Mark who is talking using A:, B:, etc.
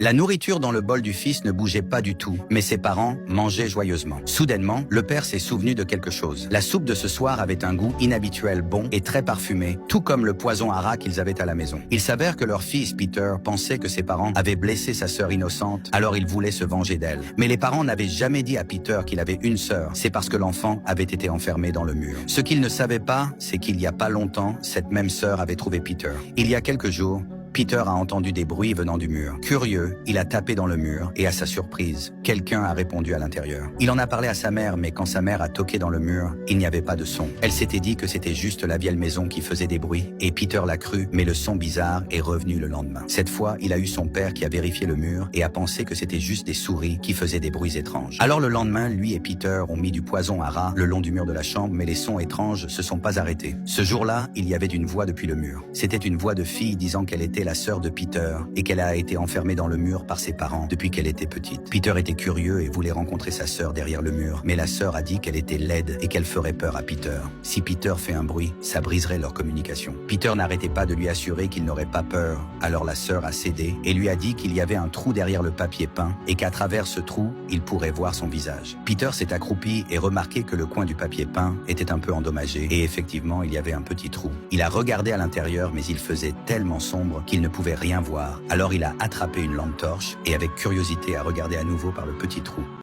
A: La nourriture dans le bol du fils ne bougeait pas du tout, mais ses parents mangeaient joyeusement. Soudainement, le père s'est souvenu de quelque chose. La soupe de ce soir avait un goût inhabituel, bon et très parfumé, tout comme le poison à rat qu'ils avaient à la maison. Il s'avère que leur fils, Peter, pensait que ses parents avaient blessé sa sœur innocente, alors il voulait se venger d'elle. Mais les parents n'avaient jamais dit à Peter qu'il avait une sœur, c'est parce que l'enfant avait été enfermé dans le mur. Ce qu'ils ne savaient pas, c'est qu'il y a pas longtemps, cette même sœur avait trouvé Peter. Il y a quelques jours, Peter a entendu des bruits venant du mur. Curieux, il a tapé dans le mur et à sa surprise, quelqu'un a répondu à l'intérieur. Il en a parlé à sa mère, mais quand sa mère a toqué dans le mur, il n'y avait pas de son. Elle s'était dit que c'était juste la vieille maison qui faisait des bruits et Peter l'a cru, mais le son bizarre est revenu le lendemain. Cette fois, il a eu son père qui a vérifié le mur et a pensé que c'était juste des souris qui faisaient des bruits étranges. Alors le lendemain, lui et Peter ont mis du poison à rat le long du mur de la chambre, mais les sons étranges se sont pas arrêtés. Ce jour-là, il y avait une voix depuis le mur. C'était une voix de fille disant qu'elle était la sœur de Peter et qu'elle a été enfermée dans le mur par ses parents depuis qu'elle était petite. Peter était curieux et voulait rencontrer sa sœur derrière le mur, mais la sœur a dit qu'elle était laide et qu'elle ferait peur à Peter. Si Peter fait un bruit, ça briserait leur communication. Peter n'arrêtait pas de lui assurer qu'il n'aurait pas peur, alors la sœur a cédé et lui a dit qu'il y avait un trou derrière le papier peint et qu'à travers ce trou, il pourrait voir son visage. Peter s'est accroupi et remarqué que le coin du papier peint était un peu endommagé et effectivement, il y avait un petit trou. Il a regardé à l'intérieur, mais il faisait tellement sombre qu'il ne pouvait rien voir. Alors il a attrapé une lampe torche et avec curiosité a regardé à nouveau par le petit trou.